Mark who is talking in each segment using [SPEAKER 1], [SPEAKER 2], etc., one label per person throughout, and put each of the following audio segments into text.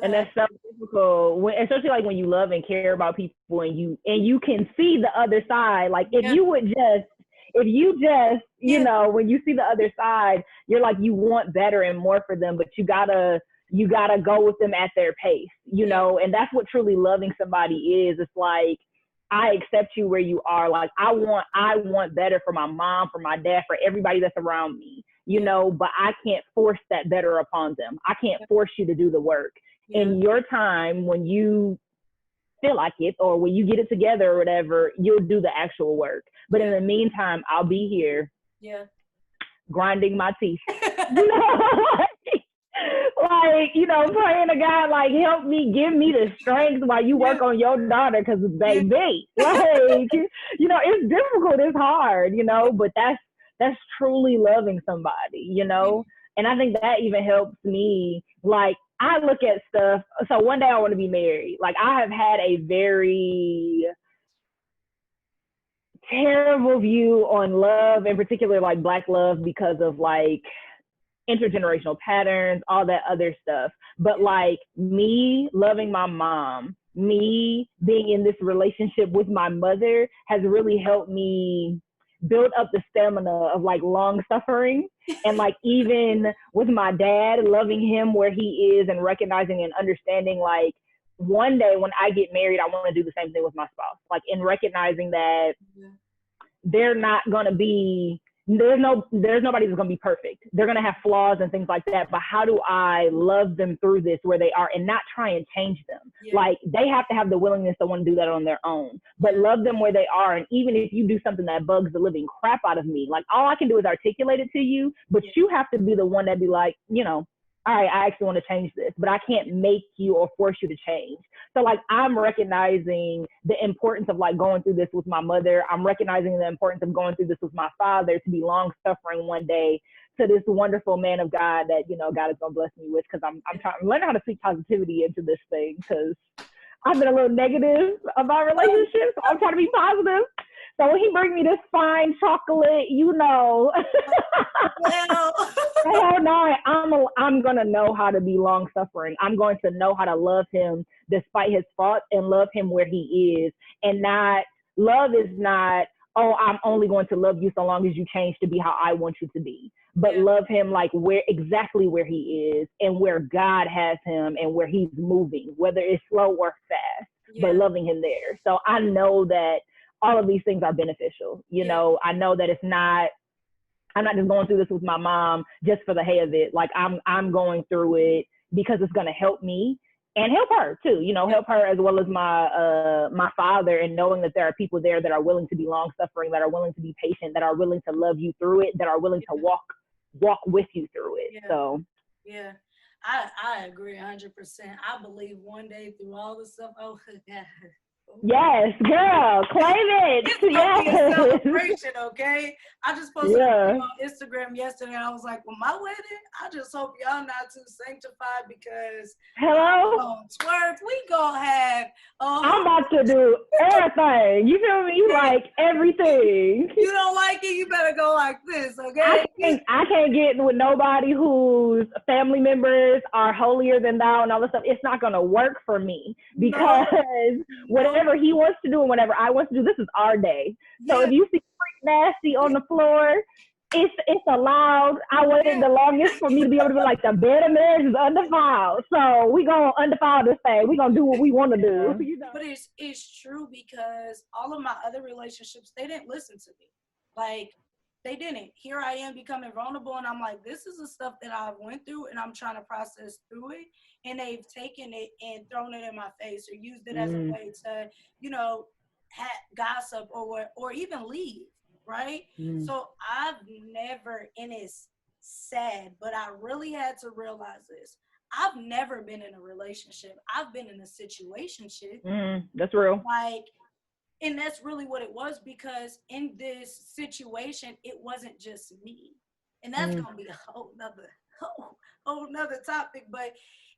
[SPEAKER 1] And that's so difficult, especially like when you love and care about people, and you can see the other side. Like if you just, you know, when you see the other side, you're like, you want better and more for them, but you gotta go with them at their pace, you know. And that's what truly loving somebody is. It's like, I accept you where you are. Like I want better for my mom, for my dad, for everybody that's around me, you know, but I can't force that better upon them. I can't force you to do the work. In your time, when you feel like it, or when you get it together or whatever, you'll do the actual work. But in the meantime, I'll be here grinding my teeth. You know? Like, you know, praying to God, like, help me, give me the strength while you work on your daughter, because baby, like, you know, it's difficult, it's hard, you know, but that's truly loving somebody, you know. And I think that even helps me. Like, I look at stuff. So one day I want to be married. Like, I have had a very terrible view on love, in particular, like Black love, because of like intergenerational patterns, all that other stuff. But like, me loving my mom, me being in this relationship with my mother has really helped me build up the stamina of like long suffering. And like, even with my dad, loving him where he is and recognizing and understanding, like, one day when I get married, I want to do the same thing with my spouse. Like, in recognizing that they're not going to be, there's nobody that's going to be perfect. They're going to have flaws and things like that. But how do I love them through this where they are, and not try and change them? Like, they have to have the willingness to want to do that on their own, but love them where they are. And even if you do something that bugs the living crap out of me, like, all I can do is articulate it to you, but you have to be the one that be like, you know, all right, I actually want to change this, but I can't make you or force you to change. So like, I'm recognizing the importance of like going through this with my mother. I'm recognizing the importance of going through this with my father, to be long suffering one day to this wonderful man of God that, you know, God is going to bless me with. Cause I'm learning how to speak positivity into this thing. Cause I've been a little negative about relationships. So I'm trying to be positive. So when he brings me this fine chocolate, you know, hell no, I'm going to know how to be long suffering. I'm going to know how to love him despite his faults, and love him where he is. And not, love is not, oh, I'm only going to love you so long as you change to be how I want you to be. But love him like exactly where he is, and where God has him, and where he's moving, whether it's slow or fast, but loving him there. So I know that all of these things are beneficial. You know, I know that I'm not just going through this with my mom just for the hay of it. Like, I'm going through it because it's going to help me and help her too, you know, help her as well as my father, and knowing that there are people there that are willing to be long suffering, that are willing to be patient, that are willing to love you through it, that are willing to walk with you through it. So
[SPEAKER 2] I agree 100%. I believe one day through all the stuff,
[SPEAKER 1] yes, girl, claim it.
[SPEAKER 2] It's gonna be a celebration, okay? I just posted on Instagram yesterday. I was like, well, my wedding, I just hope y'all not too sanctified, because twerk, we gonna have
[SPEAKER 1] I'm about to do everything. You feel me? You like everything.
[SPEAKER 2] You don't like it, you better go like this, okay?
[SPEAKER 1] I can't get with nobody whose family members are holier than thou and all this stuff. It's not gonna work for me, because whatever he wants to do and whatever I want to do, this is our day. So if you see freak nasty on the floor, it's allowed. I waited the longest for me to be able to be like, the bed of marriage is undefiled. So we gonna undefile this thing. We gonna do what we want to do. You know?
[SPEAKER 2] But it's true, because all of my other relationships, they didn't listen to me. Like, they didn't. Here I am becoming vulnerable, and I'm like, this is the stuff that I went through, and I'm trying to process through it. And they've taken it and thrown it in my face, or used it as a way to, you know, gossip or even leave, right? So I've never, and it's sad, but I really had to realize this. I've never been in a relationship. I've been in a situationship.
[SPEAKER 1] That's real.
[SPEAKER 2] Like, and that's really what it was, because in this situation, it wasn't just me. And that's going to be a whole nother topic. But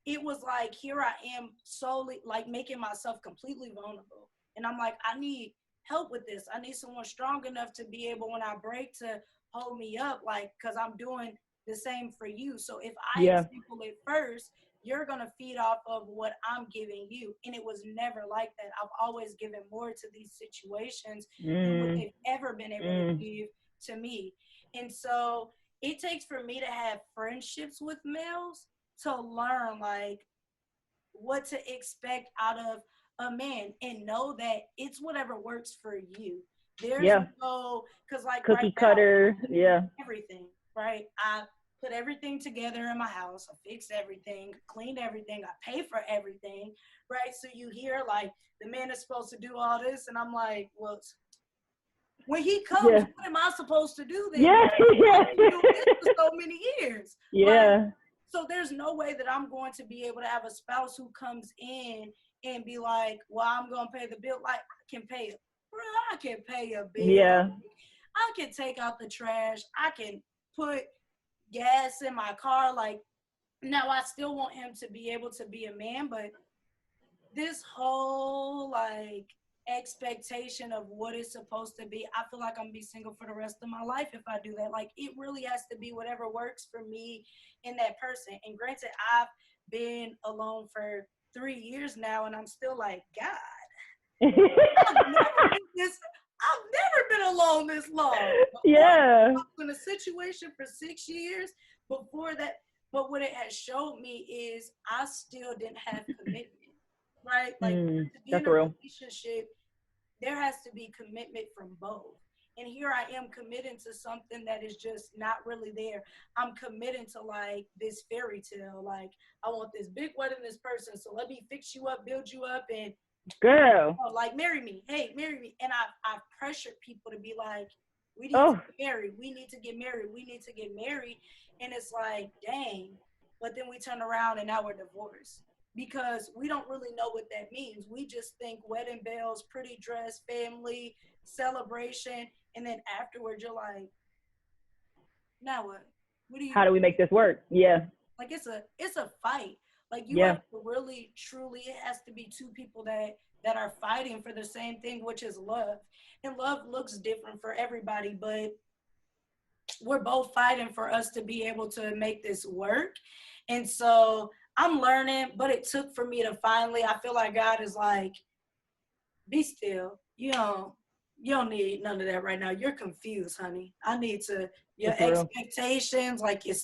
[SPEAKER 2] it was like, here I am solely like making myself completely vulnerable. And I'm like, I need help with this. I need someone strong enough to be able, when I break, to hold me up, like, because I'm doing the same for you. So if I example it first, you're going to feed off of what I'm giving you. And it was never like that. I've always given more to these situations than what they've ever been able to give to me. And so it takes for me to have friendships with males to learn like what to expect out of a man and know that it's whatever works for you. There's no, because like
[SPEAKER 1] cookie
[SPEAKER 2] right
[SPEAKER 1] cutter,
[SPEAKER 2] now, everything, right? I put everything together in my house. I fix everything, clean everything. I pay for everything, right? So you hear like the man is supposed to do all this, and I'm like, well, when he comes, what am I supposed to do then? I've been doing this for so many years. Like, so there's no way that I'm going to be able to have a spouse who comes in and be like, well, I'm going to pay the bill. Like, I can pay it. Bro, I can pay a bill.
[SPEAKER 1] Yeah.
[SPEAKER 2] I can take out the trash. I can put gas in my car. Like, now I still want him to be able to be a man, but this whole, like, expectation of what it's supposed to be, I feel like I'm gonna be single for the rest of my life if I do that. Like, it really has to be whatever works for me and that person. And granted, I've been alone for 3 years now, and I'm still like, God, I've never been alone this long.
[SPEAKER 1] Yeah.
[SPEAKER 2] I was in a situation for 6 years before that, but what it has showed me is I still didn't have commitment, right? Like, to be in a relationship, there has to be commitment from both. And here I am committing to something that is just not really there. I'm committing to like this fairy tale. Like, I want this big wedding, this person. So let me fix you up, build you up, and like, marry me. Hey, marry me. And I've pressured people to be like, we need to get married. We need to get married. We need to get married. And it's like, dang. But then we turn around and now we're divorced. Because we don't really know what that means. We just think wedding bells, pretty dress, family, celebration, and then afterwards you're like, now what? What do you?
[SPEAKER 1] How do we make this work? Yeah.
[SPEAKER 2] Like, it's a fight. Like, you have to really, truly, it has to be two people that are fighting for the same thing, which is love. And love looks different for everybody, but we're both fighting for us to be able to make this work. And so I'm learning, but it took for me to finally, I feel like God is like, be still. You don't need none of that right now. You're confused, honey. I need to, your expectations, like your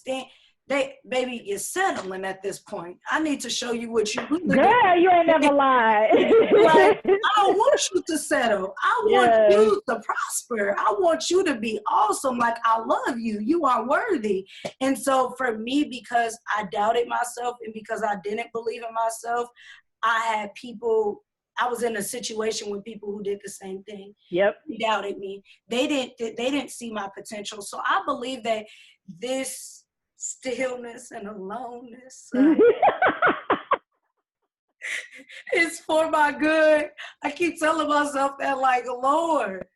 [SPEAKER 2] baby, you're settling at this point. I need to show you what you really
[SPEAKER 1] Girl, you ain't never lied.
[SPEAKER 2] Like, I don't want you to settle. I want you to prosper. I want you to be awesome. Like, I love you. You are worthy. And so for me, because I doubted myself and because I didn't believe in myself, I was in a situation with people who did the same thing.
[SPEAKER 1] Yep.
[SPEAKER 2] They doubted me. They didn't see my potential. So I believe that this stillness and aloneness is for my good. I keep telling myself that, like, Lord,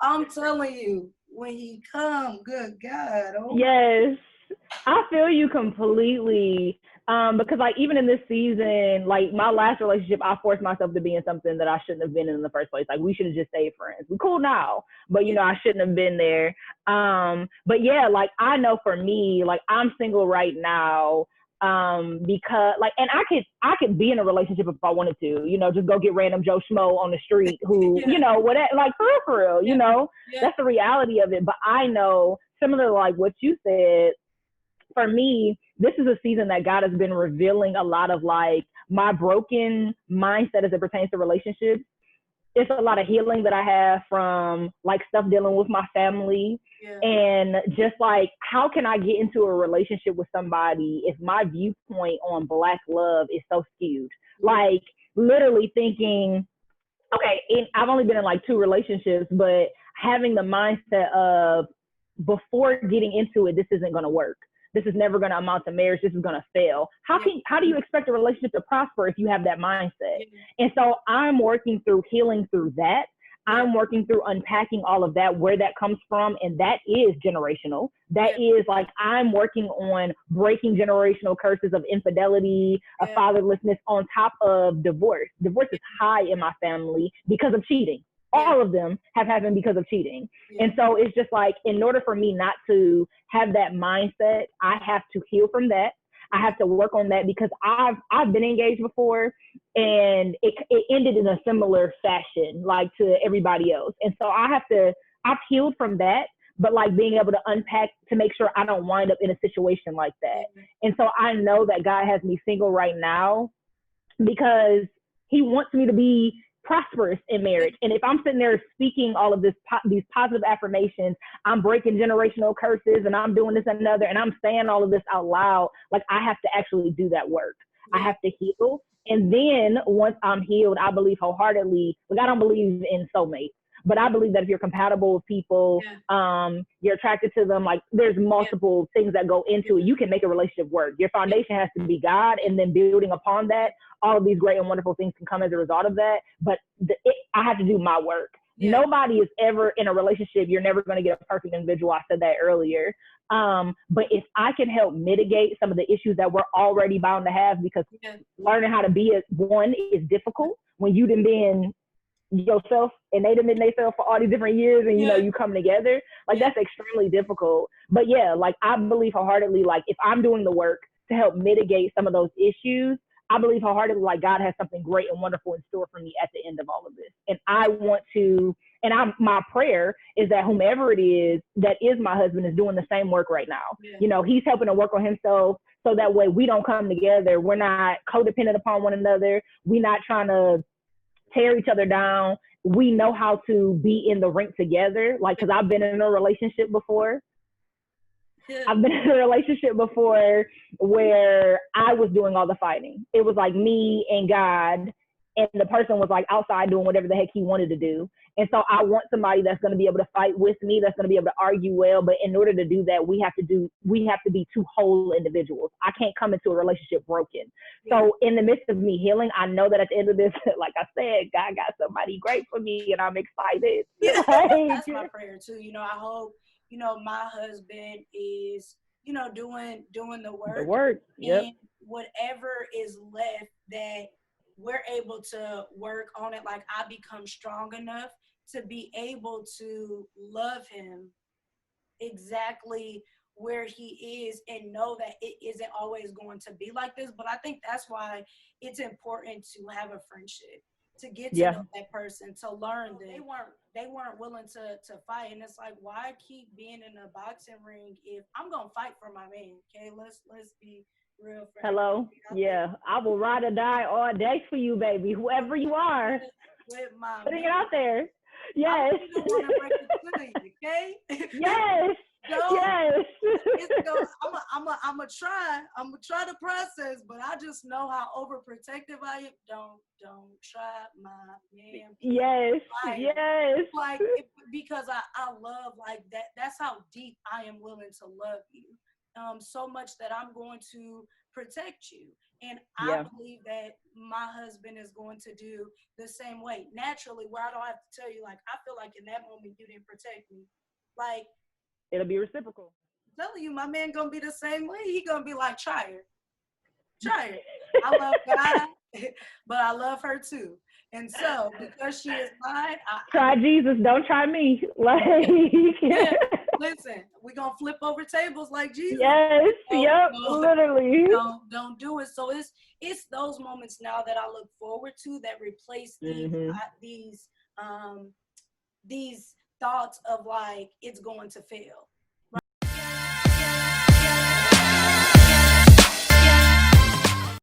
[SPEAKER 2] I'm telling you, when he come, good God.
[SPEAKER 1] Yes, I feel you completely. Because like even in this season, like my last relationship, I forced myself to be in something that I shouldn't have been in the first place. Like, we should have just stayed friends. We cool now, but you know, I shouldn't have been there. But yeah, like I know for me, like I'm single right now. Because like, and I could be in a relationship if I wanted to, you know, just go get random Joe Schmo on the street who, you know, whatever, like for real, you know, that's the reality of it. But I know, similar to like what you said, for me, this is a season that God has been revealing a lot of like my broken mindset as it pertains to relationships. It's a lot of healing that I have from like stuff dealing with my family and just like, how can I get into a relationship with somebody if my viewpoint on Black love is so skewed? Like literally thinking, okay, I've only been in like 2 relationships, but having the mindset of before getting into it, this isn't going to work. This is never going to amount to marriage. This is going to fail. How do you expect a relationship to prosper if you have that mindset? And so I'm working through healing through that. I'm working through unpacking all of that, where that comes from. And that is generational. That is like, I'm working on breaking generational curses of infidelity, of fatherlessness on top of divorce. Divorce is high in my family because of cheating. All of them have happened because of cheating. And so it's just like, in order for me not to have that mindset, I have to heal from that. I have to work on that because I've been engaged before, and it ended in a similar fashion, like to everybody else. And so I've healed from that, but like being able to unpack to make sure I don't wind up in a situation like that. And so I know that God has me single right now because he wants me to be prosperous in marriage. And if I'm sitting there speaking all of these positive affirmations, I'm breaking generational curses and I'm doing this and another, and I'm saying all of this out loud, like I have to actually do that work. I have to heal. And then once I'm healed, I believe wholeheartedly, like I don't believe in soulmates, but I believe that if you're compatible with people, you're attracted to them, like there's multiple things that go into it. You can make a relationship work. Your foundation has to be God, and then building upon that, all of these great and wonderful things can come as a result of that. But I have to do my work. Nobody is ever in a relationship. You're never going to get a perfect individual. I said that earlier. But if I can help mitigate some of the issues that we're already bound to have, because learning how to be one is difficult when you done been yourself and they done been themselves for all these different years, and you know you come together, like that's extremely difficult. But like I believe wholeheartedly, like if I'm doing the work to help mitigate some of those issues, I believe wholeheartedly like God has something great and wonderful in store for me at the end of all of this. And I want to, and my prayer is that whomever it is that is my husband is doing the same work right now. You know, he's helping to work on himself, so that way we don't come together, we're not codependent upon one another, we're not trying to tear each other down. We know how to be in the rink together. Like, cause I've been in a relationship before. I've been in a relationship before where I was doing all the fighting. It was like me and God, and the person was like outside doing whatever the heck he wanted to do. And so I want somebody that's going to be able to fight with me, that's going to be able to argue well. But in order to do that, we have to be two whole individuals. I can't come into a relationship broken. So in the midst of me healing, I know that at the end of this, like I said, God got somebody great for me, and I'm excited.
[SPEAKER 2] That's my prayer too. You know, I hope, you know, my husband is, you know, doing the work.
[SPEAKER 1] The work.
[SPEAKER 2] And whatever is left, that we're able to work on it. Like I become strong enough to be able to love him exactly where he is, and know that it isn't always going to be like this. But I think that's why it's important to have a friendship, to get to know that person, to learn that they weren't willing to fight. And it's like, why keep being in a boxing ring if I'm gonna fight for my man? Okay, let's be real friends.
[SPEAKER 1] Hello. I will ride or die all day for you, baby, whoever you are.
[SPEAKER 2] With my
[SPEAKER 1] putting it out there. Yes.
[SPEAKER 2] I don't want to break it to you, okay?
[SPEAKER 1] Yes. Yes.
[SPEAKER 2] I'm gonna try the process, but I just know how overprotective I am. Don't try my man.
[SPEAKER 1] Yes. Yes.
[SPEAKER 2] Like because I love like that. That's how deep I am willing to love you. So much that I'm going to protect you. And I believe that my husband is going to do the same way. Naturally, where I don't have to tell you, like, I feel like in that moment you didn't protect me. Like,
[SPEAKER 1] it'll be reciprocal.
[SPEAKER 2] I'm telling you, my man gonna be the same way. He gonna be like, try her. I love God, but I love her too. And so, because she is mine,
[SPEAKER 1] try Jesus, don't try me. Like,
[SPEAKER 2] listen, we're gonna flip over tables like Jesus.
[SPEAKER 1] Yes, literally.
[SPEAKER 2] Don't do it. So it's those moments now that I look forward to that replace these thoughts of like it's going to fail.